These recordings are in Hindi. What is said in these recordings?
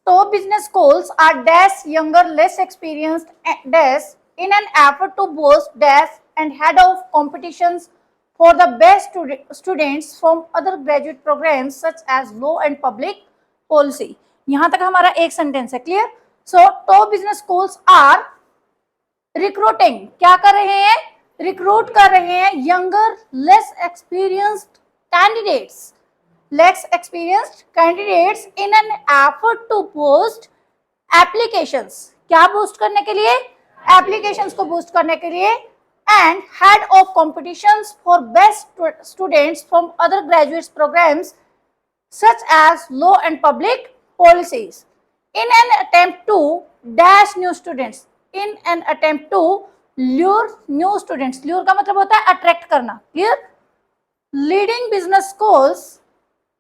Top business schools are dash younger, less experienced dash in an effort to boost dash and head off competitions for the best students from other graduate programs such as law and public policy. यहाँ तक हमारा एक सेंटेंस है, clear. So top business schools are recruiting, क्या कर रहे हैं, रिक्रूट कर रहे हैं younger less experienced candidates, less experienced candidates in an effort to boost applications. क्या बूस्ट करने के लिए, एप्लीकेशंस को बूस्ट करने के लिए, and head of competitions for best students from other graduate programs such as law and public policies in an attempt to dash new students, in an attempt to lure new students. lure का मतलब होता है अट्रैक्ट करना, clear. Leading business schools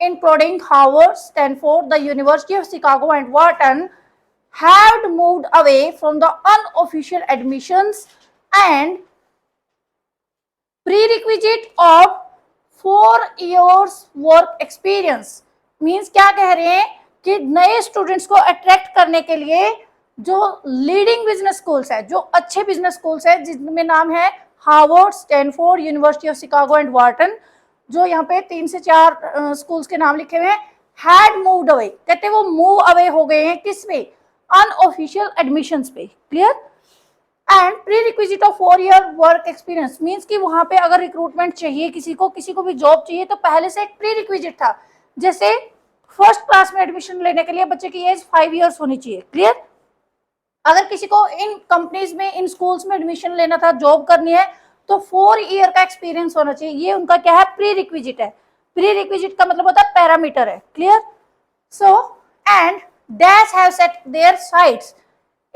including Harvard, Stanford, the University of Chicago and Wharton had moved away from the unofficial admissions and prerequisite of 4 years work experience. Means क्या कह रहे हैं कि नए स्टूडेंट्स को अट्रैक्ट करने के लिए जो लीडिंग बिजनेस स्कूल्स है, जो अच्छे बिजनेस स्कूल्स है जिनमें नाम है Harvard, Stanford, university of Chicago and Wharton, जो यहाँ पे 3 से 4 स्कूल्स के नाम लिखे हुए हैं, हैड मूव्ड अवे, कहते वो मूव अवे हो गए हैं किस पे, अनऑफिशियल एडमिशंस पे, clear. And pre requisite of 4 year work experience, means कि वहां पे अगर रिक्रूटमेंट चाहिए किसी को भी जॉब चाहिए तो पहले से एक प्री रिक्विजिट था. जैसे फर्स्ट क्लास में एडमिशन लेने के लिए बच्चे की एज 5 ईयर्स होनी चाहिए, क्लियर. अगर किसी को इन कंपनीज में, इन स्कूल्स में एडमिशन लेना था, जॉब करनी है, तो 4 ईयर का एक्सपीरियंस होना चाहिए. ये उनका क्या है, प्री रिक्विजिट है. प्री रिक्विजिट का मतलब होता है पैरामीटर है, clear. So and dash have set their sights,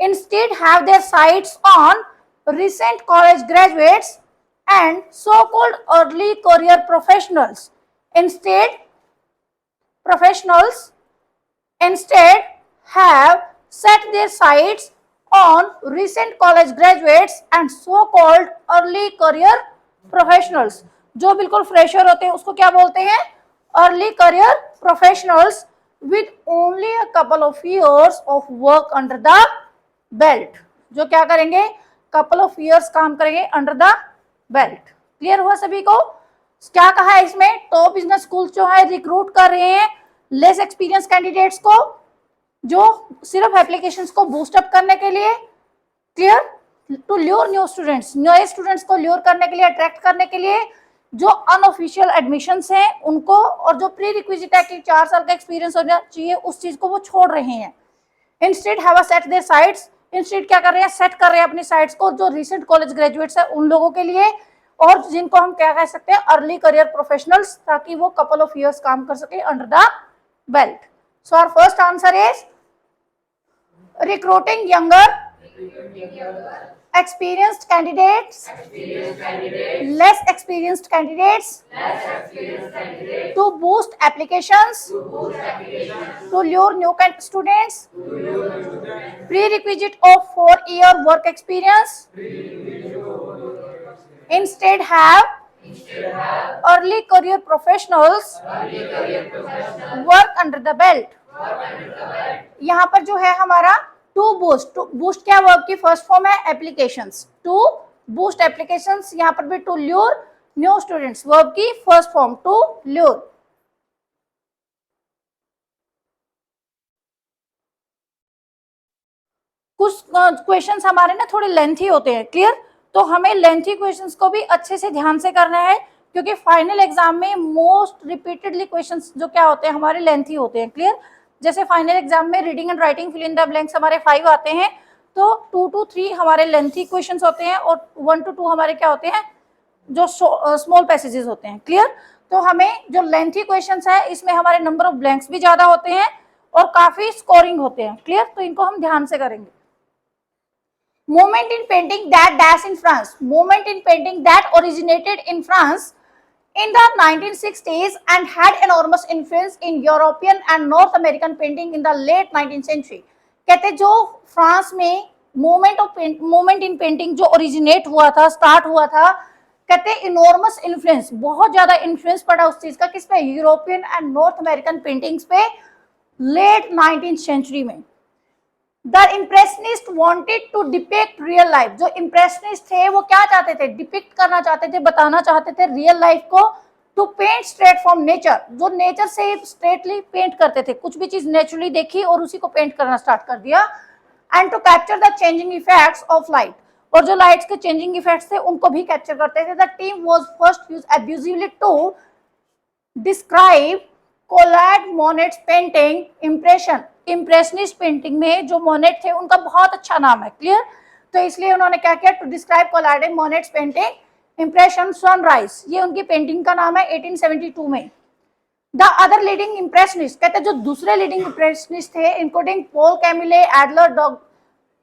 instead have their sights on recent college graduates and so-called early career professionals. Instead have set their sights on recent college graduates and so-called early career professionals. जो बिल्कुल फ्रेशर होते हैं उसको क्या बोलते हैं, early career professionals with only a couple of years of work under the belt. जो क्या करेंगे, couple of years काम करेंगे under the belt. क्लियर हुआ सभी को. क्या कहा है इसमें, टॉप बिजनेस स्कूल जो है रिक्रूट कर रहे हैं लेस एक्सपीरियंस कैंडिडेट्स को, जो सिर्फ एप्लीकेशंस को बूस्ट अप करने के लिए, clear, to lure new students, नए स्टूडेंट्स को ल्योर करने के लिए, अट्रैक्ट करने के लिए, जो अनऑफिशियल एडमिशंस हैं उनको, और जो प्री रिक्विजिट है कि 4 साल का एक्सपीरियंस होना चाहिए, उस चीज को वो छोड़ रहे हैं. Instead have set their sights, instead क्या कर रहे हैं, सेट कर रहे हैं अपनी साइट्स को जो रिसेंट कॉलेज ग्रेजुएट्स है उन लोगों के लिए, और जिनको हम क्या कह सकते हैं, अर्ली करियर प्रोफेशनल्स, ताकि वो कपल ऑफ इयर्स काम कर सके under the belt. So our first answer is recruiting younger, experienced candidates, less experienced candidates, to boost applications, to lure new students, prerequisite of 4-year work experience, instead have early career professionals work under the belt. यहाँ पर जो है हमारा टू बूस्ट क्या वर्ब की फर्स्ट फॉर्म है, एप्लीकेशंस, टू बूस्ट एप्लीकेशंस, यहाँ पर भी to lure new students, verb की फर्स्ट फॉर्म टू ल्योर. कुछ क्वेश्चंस हमारे ना थोड़े लेंथी होते हैं, क्लियर, तो हमें लेंथी क्वेश्चंस को भी अच्छे से ध्यान से करना है, क्योंकि फाइनल एग्जाम में मोस्ट रिपीटेडली क्वेश्चंस जो क्या होते हैं हमारे लेंथी होते हैं, क्लियर. जैसे फाइनल एग्जाम में reading and writing fill in the blanks हमारे 5 आते हैं, तो 2 to 3 हमारे लेंथी क्वेश्चंस होते हैं, और 1 to 2 हमारे क्या होते हैं, जो स्मॉल पैसेजेस होते हैं, क्लियर. तो हमें जो लेंथी क्वेश्चंस है इसमें हमारे नंबर ऑफ ब्लैंक्स भी ज्यादा होते हैं और काफी स्कोरिंग होते हैं, क्लियर, तो इनको हम ध्यान से करेंगे. Movement in painting that dash in France. Movement in painting that originated in France in the 1960s and had enormous influence in European and North American painting in the late 19th century. कहते जो फ्रांस में मूवमेंट इन पेंटिंग जो ओरिजिनेट हुआ था, स्टार्ट हुआ था, कहते इनॉर्मस इन्फ्लुएंस, बहुत ज्यादा इन्फ्लुएंस पड़ा उस चीज का किस पे, European and North American paintings पे, लेट 19th सेंचुरी में। The impressionist wanted to depict real life, जो इम्प्रेशनिस्ट थे वो क्या चाहते थे, डिपिक्ट करना चाहते थे, बताना चाहते थे रियल लाइफ को, to paint straight from nature, जो नेचर से स्ट्रेटली पेंट करते थे, कुछ भी चीज नेचुरली देखी और उसी को पेंट करना स्टार्ट कर दिया। And to capture the changing effects of light, और जो लाइट्स के चेंजिंग इफेक्ट्स थे उनको भी कैप्चर करते थे। The team was first used abusively to describe Claude Monet's painting impression. Impressionist painting में जो मोनेट थे उनका बहुत अच्छा नाम है, क्लियर, तो इसलिए उन्होंने क्या किया, to describe Claude Monet's painting impression sunrise, ये उनकी पेंटिंग का नाम है 1872 में। द अदर लीडिंग इम्प्रेशनिस्ट, कहते हैं जो दूसरे लीडिंग इम्प्रेशनिस्ट थे, including Paul Camille, Edgar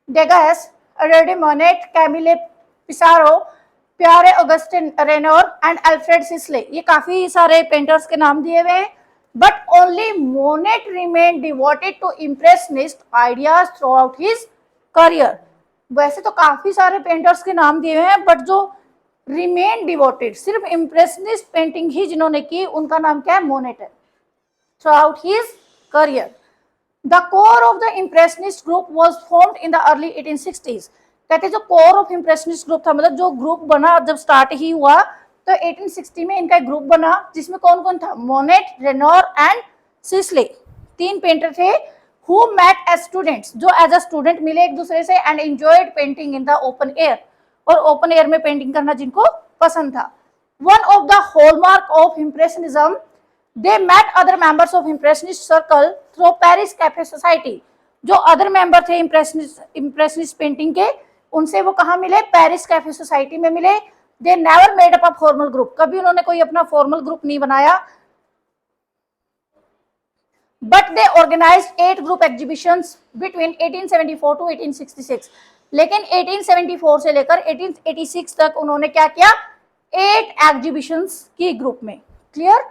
Degas, रेडी Monet, Camille Pissarro, Pierre Auguste Renoir and Alfred Sisley, ये काफी सारे पेंटर्स के नाम दिए हुए हैं। But only Monet remained devoted to impressionist ideas throughout his career. वैसे तो काफी सारे पेंटर्स के नाम दिए हुए हैं, बट जो remain devoted, सिर्फ impressionist पेंटिंग ही जिन्होंने की, उनका नाम क्या है, मोनेट है, throughout his career. The core of the impressionist group was formed in the early 1860s. कहते जो core of impressionist group था, मतलब जो ग्रुप बना जब स्टार्ट ही हुआ तो 1860 में इनका एक ग्रुप बना, जिसमें कौन कौन था, मोनेट, रेनोर एंड सिस्ले, तीन पेंटर थे, हु मेट एज स्टूडेंट्स, जो एज अ स्टूडेंट मिले एक दूसरे से, and enjoyed painting in the open air, और ओपन एयर में पेंटिंग करना जिनको पसंद था। One of the hallmark of impressionism, they met other members of impressionist circle through Paris cafe society, जो अदर मेंबर थे इम्प्रेशनिस्ट पेंटिंग के, उनसे वो कहाँ मिले, पेरिस कैफे सोसाइटी में मिले। They never made up a formal group, कभी उन्होंने कोई अपना फॉर्मल ग्रुप नहीं बनाया, but they organized 8 group exhibitions between 1874 to 1866, लेकिन 1874 से लेकर 1886 तक उन्होंने क्या किया, 8 एग्जीबिशंस की ग्रुप में, clear.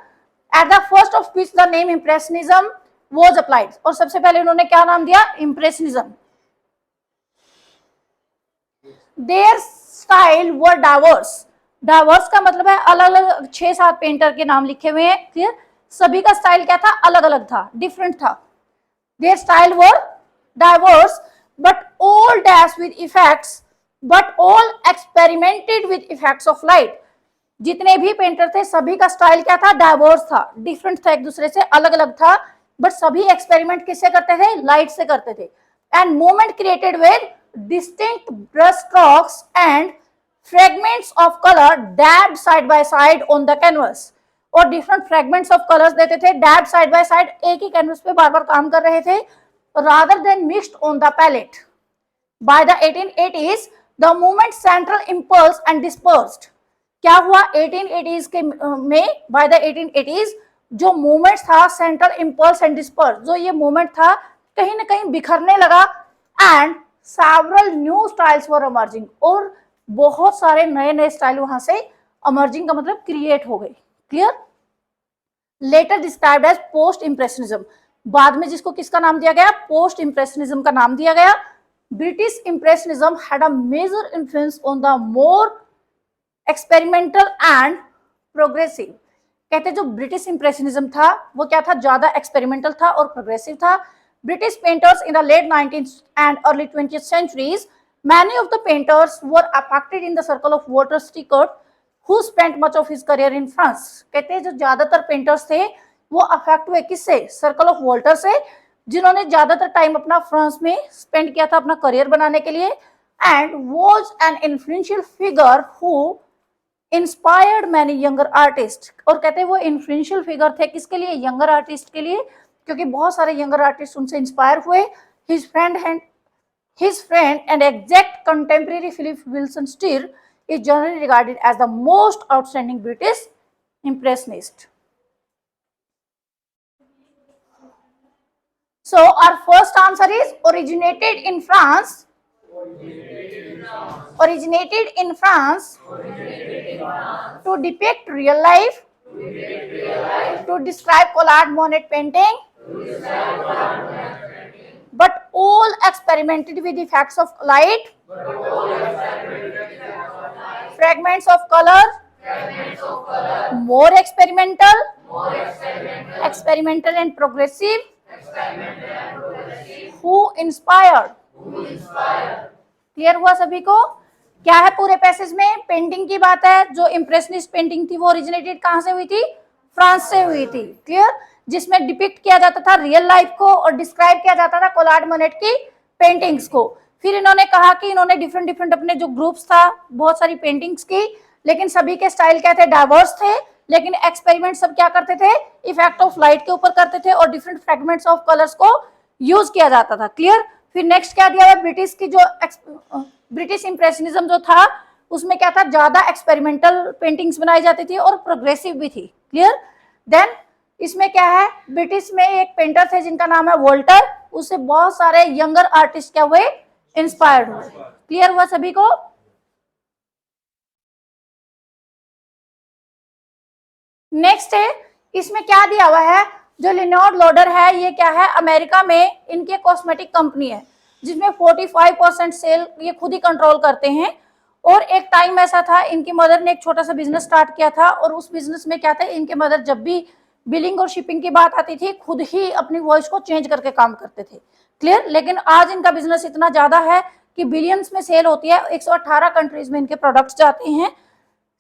At the first of which the name impressionism was applied, और सबसे पहले उन्होंने क्या नाम दिया, impressionism. There style were diverse, diverse का मतलब है अलग अलग, 6-7 पेंटर के नाम लिखे हुए हैं, क्लियर, सभी का स्टाइल क्या था, अलग अलग था, डिफरेंट था। There style were diverse but all dash with effects, but all experimented with effects of light, जितने भी पेंटर थे सभी का स्टाइल क्या था, डाइवर्स था, डिफरेंट था, एक दूसरे से अलग अलग था, बट सभी एक्सपेरिमेंट किससे करते थे, लाइट से करते थे। And movement created with distinct brush strokes and fragments of color dabbed side by side on the canvas, और different fragments of colors देते थे, dabbed side by side, एक ही canvas पे बार बार काम कर रहे थे, rather than mixed on the palette. By the 1880s the movement central impulse and dispersed, क्या हुआ 1880s के में, by the 1880s जो मूवमेंट था सेंट्रल इम्पल्स एंड डिस्पर्स, जो ये मूवमेंट था कहीं ना कहीं बिखरने लगा, and several new styles were emerging, और बहुत सारे नए नए स्टाइल वहां से emerging का मतलब क्रिएट हो गए, clear. Later described as post impressionism, बाद में जिसको किसका नाम दिया गया, पोस्ट इम्प्रेशनिज्म का नाम दिया गया। British impressionism had a major influence on the more experimental and progressive, कहते जो ब्रिटिश इम्प्रेशनिज्म था वो क्या था, ज्यादा एक्सपेरिमेंटल था और प्रोग्रेसिव था। British painters in the late 19th and early 20th centuries, many of the painters were affected in the circle of Walter Sickert, who spent much of his career in France. कहते हैं जो ज्यादातर पेंटर्स थे वो अफेक्ट हुए किससे, सर्कल ऑफ वॉल्टर से, जिन्होंने ज्यादातर टाइम अपना फ्रांस में स्पेंड किया था अपना करियर बनाने के लिए, and was an influential figure who inspired many younger artist, और कहते हैं वो इन्फ्लुएंशियल फिगर थे किसके लिए, यंगर आर्टिस्ट के लिए, क्योंकि बहुत सारे यंगर आर्टिस्ट उनसे इंस्पायर हुए। His friend and exact contemporary Philip Wilson Steer is generally regarded as the most outstanding British impressionist. So our first answer is originated in France. Originated in France to depict real life, to describe Collard Monet painting, but all experimented with effects of light, fragments of color, more experimental and progressive, who inspired. Clear हुआ सभी को? क्या है पूरे पैसेज में? पेंटिंग की बात है। जो इंप्रेशनिस्ट पेंटिंग थी वो ओरिजिनेटेड कहां से हुई थी? फ्रांस से हुई थी। क्लियर? जिसमें डिपिक्ट किया जाता था रियल लाइफ को और डिस्क्राइब किया जाता था क्लॉड मोनेट की पेंटिंग्स को। फिर इन्होंने कहा कि इन्होंने डिफरेंट डिफरेंट अपने जो ग्रुप्स था बहुत सारी पेंटिंग्स की, लेकिन सभी के स्टाइल क्या थे? डाइवर्स थे। लेकिन एक्सपेरिमेंट सब क्या करते थे? इफेक्ट ऑफ लाइट के ऊपर करते थे और डिफरेंट फ्रेगमेंट्स ऑफ कलर्स को यूज किया जाता था। क्लियर? फिर नेक्स्ट क्या दिया हुआ? ब्रिटिश की जो ब्रिटिश इंप्रेशनिज्म जो था उसमें क्या था? ज्यादा एक्सपेरिमेंटल पेंटिंग्स बनाई जाती थी और प्रोग्रेसिव भी थी। क्लियर? देन इसमें क्या है? ब्रिटिश में एक पेंटर थे जिनका नाम है वोल्टर, उससे बहुत सारे यंगर आर्टिस्ट क्या हुए? इंस्पायर्ड हुए। क्लियर हुआ सभी को? नेक्स्ट है, इसमें क्या दिया हुआ है? जो लियोनार्ड लॉडर है ये क्या है? अमेरिका में इनके कॉस्मेटिक कंपनी है जिसमें 45% सेल ये खुद ही कंट्रोल करते हैं। और एक टाइम ऐसा था इनकी मदर ने एक छोटा सा बिजनेस स्टार्ट किया था और उस बिजनेस में क्या था? इनके मदर जब भी बिलिंग और शिपिंग की बात आती थी खुद ही अपनी वॉइस को चेंज करके काम करते थे। क्लियर? लेकिन आज इनका बिजनेस इतना ज्यादा है कि बिलियंस में सेल होती है, 118 कंट्रीज में इनके प्रोडक्ट्स जाते हैं।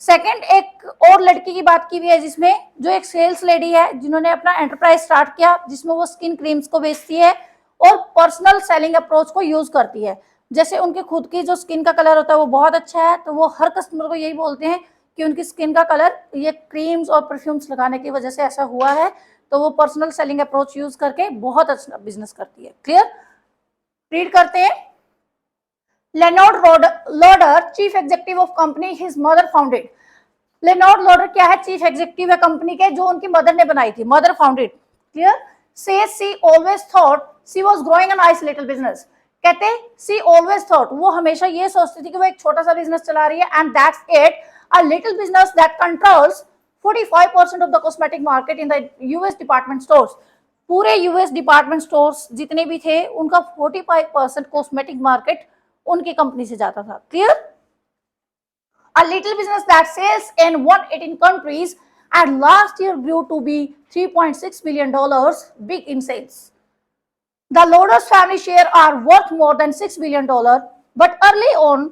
सेकंड, एक और लड़की की बात की हुई है जिसमें जो एक सेल्स लेडी है जिन्होंने अपना एंटरप्राइज स्टार्ट किया जिसमें वो स्किन क्रीम्स को बेचती है और पर्सनल सेलिंग अप्रोच को यूज करती है। जैसे उनके खुद की जो स्किन का कलर होता है वो बहुत अच्छा है तो वो हर कस्टमर को यही बोलते हैं कि उनकी स्किन का कलर ये क्रीम्स और परफ्यूम्स लगाने की वजह से ऐसा हुआ है, तो वो पर्सनल सेलिंग अप्रोच यूज करके बहुत अच्छा बिजनेस करती है। क्लियर? रीड करते हैं। Leonard Lauder, chief executive of company his mother founded. Leonard Lauder क्या है? चीफ एग्जीक्यूटिव है कंपनी के जो उनकी मदर ने बनाई थी, mother founded. Clear? Says she always thought she was growing N nice little business. कहते शी ऑलवेज थॉट, वो हमेशा ये सोचती थी कि वो एक छोटा सा बिजनेस चला रही है and that's it, a little business that controls 45% of the cosmetic market in the US department stores. पूरे यूएस डिपार्टमेंट स्टोर्स जितने भी थे उनका 45% कॉस्मेटिक मार्केट उनकी कंपनी से जाता था। Clear? A little business that sells in 118 countries and last year grew to be $3.6 billion big in sales. The Loders family share are worth more than $6 billion, but early on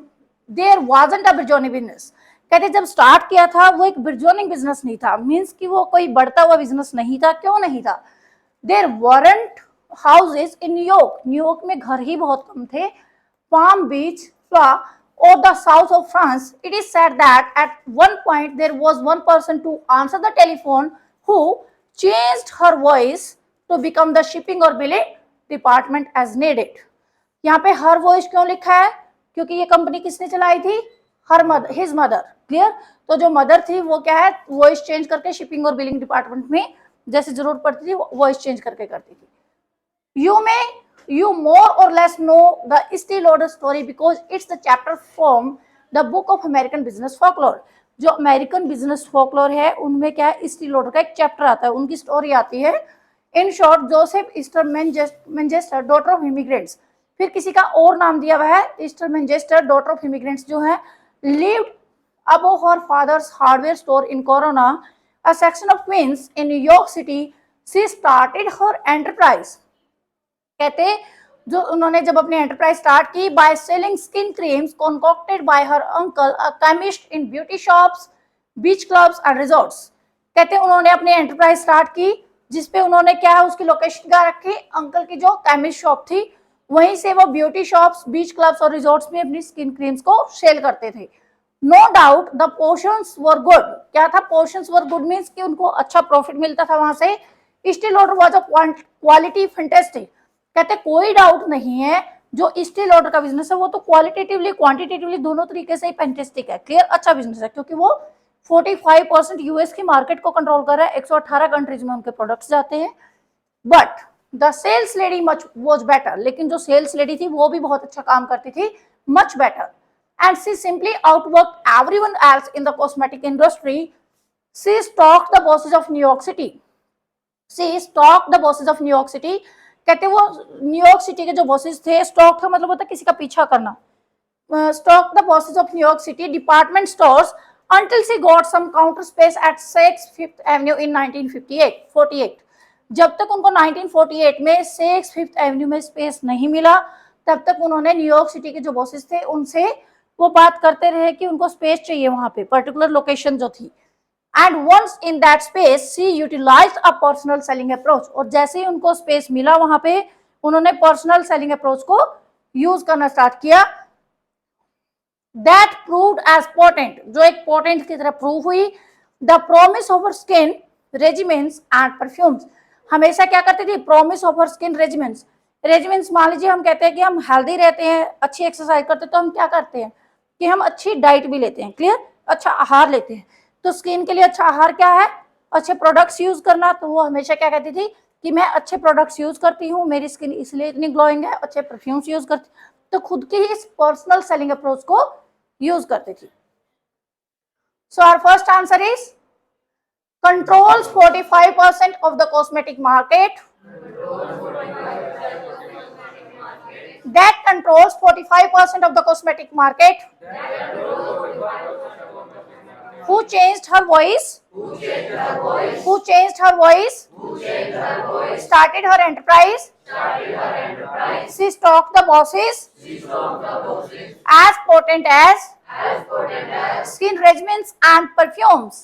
there wasn't a burgeoning business. कहते जब स्टार्ट किया था वो एक burgeoning बिजनेस नहीं था, मीन्स कि वो कोई बढ़ता हुआ बिजनेस नहीं था। क्यों नहीं था? There weren't houses in New York, New York में घर ही बहुत कम थे। Palm Beach, Florida, or the south of France, it is said that at one point there was one person to answer the telephone who changed her voice to become the shipping or billing department as needed. यहाँ पे हर वॉइस क्यों लिखा है? क्योंकि ये कंपनी किसने चलाई थी? Her mother, his mother. Clear? तो जो मदर थी वो क्या है? वॉइस चेंज करके शिपिंग और बिलिंग डिपार्टमेंट में जैसे जरूरत पड़ती थी वॉइस चेंज करके करती थी। You more or less know the Estee Lauder story because it's the chapter from the book of American Business Folklore. जो अमेरिकन बिजनेस फोकलोर है उनमें क्या है? ईस्टी लॉडर का एक चैप्टर आता है, उनकी स्टोरी आती है। In short, Joseph Easter Manchester, daughter of immigrants, फिर किसी का और नाम दिया हुआ है Easter Manchester, daughter of immigrants जो है, lived above her father's hardware store in Corona, a section of Queens in New York City. She started her enterprise. कहते जो उन्होंने जब अपनी एंटरप्राइज स्टार्ट की by selling skin creams concocted bye her uncle, a chemist, in beauty shops, beach clubs and resorts. कहते उन्होंने अपनी एंटरप्राइज स्टार्ट की जिसपे उन्होंने क्या है उसकी लोकेशन क्या रखी? अंकल की जो केमिस्ट शॉप थी वहीं से वो ब्यूटी शॉप्स, बीच क्लब्स और रिजॉर्ट्स में अपनी स्किन क्रीम्स को सेल करते थे। No doubt the portions were good. क्या था? पोर्शंस वर गुड मींस कि उनको अच्छा प्रॉफिट मिलता था वहां से। Estee Lauder was a quality fantastic. कहते कोई डाउट नहीं है जो ईस्टी लॉडर का बिजनेस है वो तो क्वालिटेटिवली क्वांटिटेटिवली दोनों तरीके से ही फैंटास्टिक है। क्लियर? अच्छा बिजनेस है क्योंकि वो 45% यूएस की मार्केट को कंट्रोल कर रहा है, 118 कंट्रीज में उनके प्रोडक्ट्स जाते हैं। But the sales lady much was better, लेकिन जो सेल्स लेडी थी वो भी बहुत अच्छा काम करती थी, much better, and she simply outwork everyone else in the cosmetic industry. She stalked the bosses of New York city. She stalked the bosses of New York city. कहते वो न्यूयॉर्क सिटी के जो बॉसेस थे, स्टॉक का मतलब होता है किसी का पीछा करना। Stock the bosses of New York city department stores until she got some counter space at 6th Fifth Avenue in 1948. जब तक उनको 1948 में 6 फिफ्थ एवेन्यू में स्पेस नहीं मिला, तब तक उन्होंने न्यूयॉर्क सिटी के जो बॉसेस थे उनसे वो बात करते रहे कि उनको स्पेस चाहिए वहां पे, पर्टिकुलर लोकेशन जो थी। And once in that space she utilized a personal selling approach, और जैसे ही उनको स्पेस मिला वहां पे, उन्होंने पर्सनल सेलिंग अप्रोच को यूज करना स्टार्ट किया। दैट प्रूव्ड एज पोटेंट, जो एक पोटेंट की तरह प्रूव हुई। The promise of skin regiments and perfumes, हमेशा क्या करती थी, promise of skin regiments. Regiments मान लीजिए हम कहते हैं कि हम हेल्दी रहते हैं, अच्छी एक्सरसाइज करते हैं, तो हम क्या करते हैं कि हम अच्छी डाइट भी लेते हैं, क्लियर, अच्छा आहार लेते हैं। तो स्किन के लिए अच्छा आहार क्या है, अच्छे प्रोडक्ट्स यूज करना। तो वो हमेशा क्या कहती थी कि मैं अच्छे प्रोडक्ट्स यूज करती हूँ, मेरी स्किन इसलिए इतनी ग्लोइंग है, अच्छे परफ्यूम्स यूज करती, तो खुद की इस पर्सनल सेलिंग अप्रोच को यूज करती थी। So our first answer is controls 45% of the cosmetic market. That controls 45% of the cosmetic market. Who changed her voice? Who changed her voice? Started her enterprise? She stalked the bosses? As potent as skin regimens and perfumes.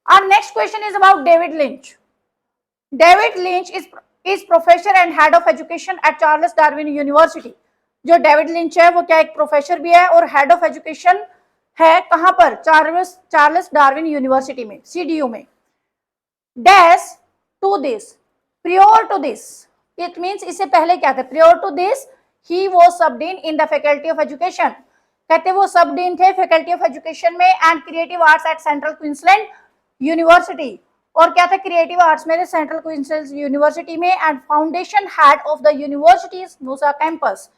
Our next question is about David Lynch. David Lynch is professor and head of education at Charles Darwin University. जो डेविड लिंच है वो क्या एक प्रोफेसर भी है और हेड ऑफ एजुकेशन है, कहां पर, चार्ल्स डार्विन यूनिवर्सिटी में, CDU में। Dash to this, prior to this, it means इससे पहले क्या था, prior to this he was subdean in the faculty of education, कहते वो सबडीन थे फैकल्टी ऑफ एजुकेशन में and creative arts at Central Queensland University. और क्या था, क्रिएटिव आर्ट्स में सेंट्रल क्वींसलैंड यूनिवर्सिटी में, and foundation head of the university's Noosa campus,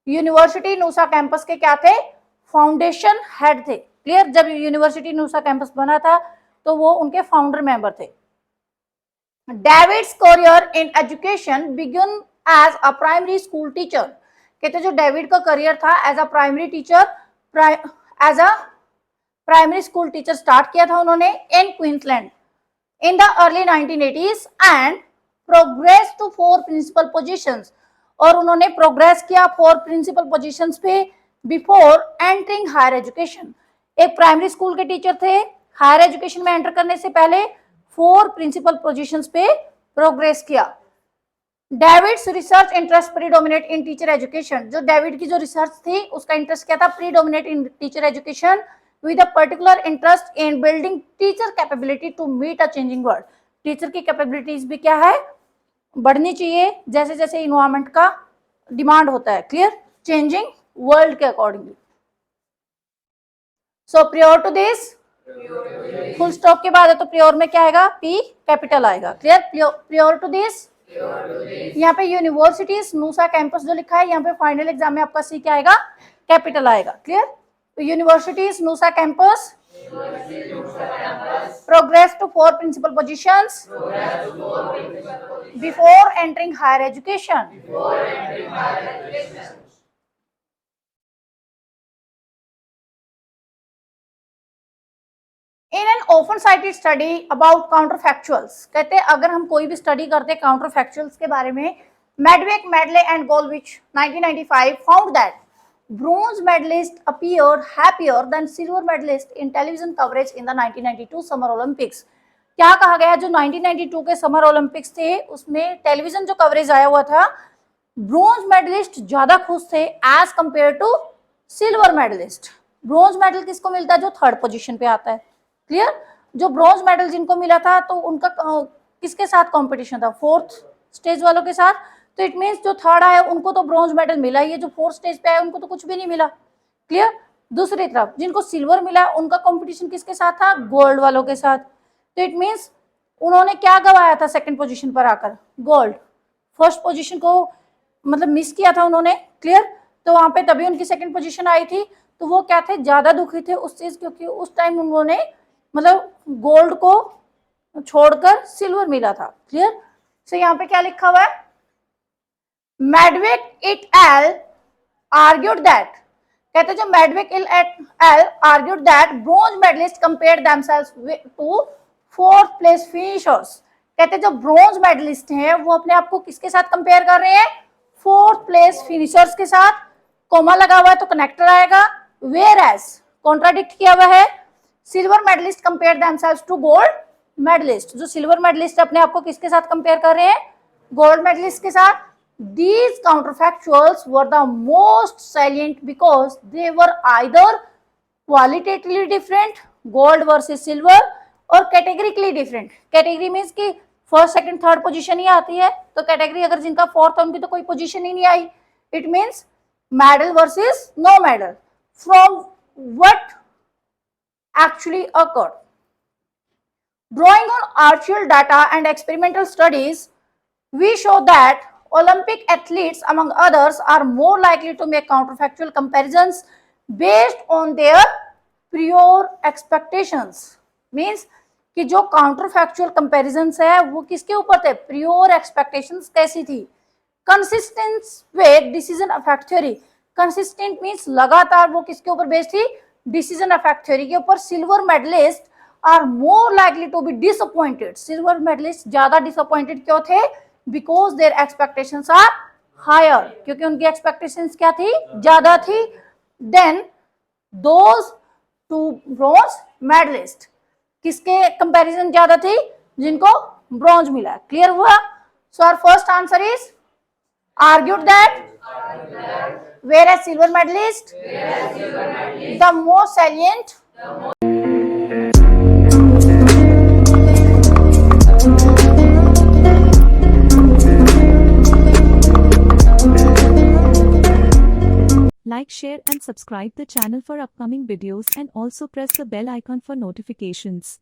university Noosa campus के क्या थे, फाउंडेशन हेड थे, क्लियर। जब यूनिवर्सिटी नूसा कैंपस बना था तो वो उनके फाउंडर मेंबर थे। David's career in education begin as a primary school teacher, कहते जो डेविड का करियर था as a primary teacher, as a primary school teacher start किया था उन्होंने in Queensland in the early 1980s and progress to 4 principal positions, और उन्होंने प्रोग्रेस किया 4 प्रिंसिपल पोजीशंस पे बिफोर एंटरिंग हायर एजुकेशन। एक प्राइमरी स्कूल के टीचर थे, हायर एजुकेशन में एंटर करने से पहले 4 प्रिंसिपल पोजीशंस पे प्रोग्रेस किया। डेविड्स रिसर्च इंटरेस्ट प्रीडोमिनेट इन टीचर एजुकेशन, जो डेविड की जो रिसर्च थी उसका इंटरेस्ट क्या था, predominate in teacher education with a particular interest in building teacher capability to meet a changing world। Teacher की कैपेबिलिटीज भी क्या है, बढ़नी चाहिए जैसे जैसे इन्वायरमेंट का डिमांड होता है, क्लियर, चेंजिंग वर्ल्ड के accordingly. So prior to this, full stop के बाद है तो प्रियोर में क्या आएगा, P कैपिटल आएगा, क्लियर। प्रियोर टू दिस, यहाँ पे यूनिवर्सिटीज नूसा कैंपस जो लिखा है, यहाँ पे फाइनल एग्जाम में आपका C क्या आएगा, कैपिटल आएगा, clear. Universities Noosa campus progress to 4 principal positions before entering higher education. In an often cited study about counterfactuals, कहते हैं अगर हम कोई भी स्टडी करते हैं counterfactuals के बारे में, Medwick, Medley and Goldwich 1995 found that bronze medalist appeared happier than silver medalist in television coverage in the 1992 Summer Olympics। क्या कहा गया, जो 1992 के समर ओलंपिक्स थे उसमें टेलीविजन जो कवरेज आया हुआ था, ब्रोंज मेडलिस्ट ज्यादा खुश थे as compared to silver medalist. Bronze medal किसको मिलता है, जो 3rd पोजीशन पे आता है, क्लियर। जो ब्रोंज मेडल जिनको मिला था तो उनका किसके साथ कंपटीशन था, 4th स्टेज वालों के साथ। तो इट मीन्स जो 3rd आया उनको तो ब्रॉन्ज मेडल मिला ही है, जो 4th स्टेज पे आया उनको तो कुछ भी नहीं मिला, क्लियर। दूसरी तरफ जिनको सिल्वर मिला उनका कंपटीशन किसके साथ था, गोल्ड वालों के साथ। तो इट मीन्स उन्होंने क्या गवाया था 2nd पोजीशन पर आकर, गोल्ड। 1st पोजीशन को मतलब मिस किया था उन्होंने, क्लियर। तो वहां पे तभी उनकी 2nd पोजीशन आई थी। तो वो क्या थे, ज्यादा दुखी थे उस चीज, क्योंकि उस टाइम उन्होंने मतलब गोल्ड को छोड़कर सिल्वर मिला था, क्लियर। सो यहाँ पे क्या लिखा हुआ है, Medwick et al. argued that कहते जो Medvec al argued that bronze medallist compared themselves to fourth place finishers. कहते जो ब्रोंज मेडलिस्ट हैं वो अपने आप को किसके साथ कंपेयर कर रहे हैं? फोर्थ प्लेस फिनिशर्स के साथ। कोमा लगा हुआ है तो कनेक्टर आएगा, वेयर एज कॉन्ट्राडिक्ट किया हुआ है। Silver medalist compare themselves to gold medalist. जो सिल्वर मेडलिस्ट अपने आप को किसके साथ कंपेयर कर रहे हैं? गोल्ड मेडलिस्ट के साथ। These counterfactuals were the most salient because they were either qualitatively different, gold versus silver, और categorically different. Category means कि फर्स्ट सेकंड थर्ड पोजीशन ही आती है, तो कैटेगरी अगर जिनका फोर्थ है उनकी तो कोई पोजीशन ही नहीं आई। It means medal versus no medal from what actually occurred. Drawing on archival data and experimental studies, we show that Olympic athletes, among others, are more likely to make counterfactual comparisons based on their prior expectations. Means कि जो counterfactual comparisons है वो किसके ऊपर थे? prior expectations कैसी थी? Consistent with decision effect theory. Consistent means लगातार वो किसके ऊपर बेस्ड थी? डिसीजन इफेक्ट थ्योरी के ऊपर। Silver medalist are more likely to be disappointed. Silver medalist ज्यादा डिसअपॉइंटेड क्यों थे? Because their expectations are higher, क्योंकि उनकी एक्सपेक्टेशंस क्या थी? ज्यादा थी। Than those to bronze medalist, किसके कंपैरिजन ज्यादा थी? जिनको ब्रॉन्ज मिला। क्लियर हुआ? So our first answer is argued that whereas silver medalist the most salient Like, share and subscribe the channel for upcoming videos and also press the bell icon for notifications.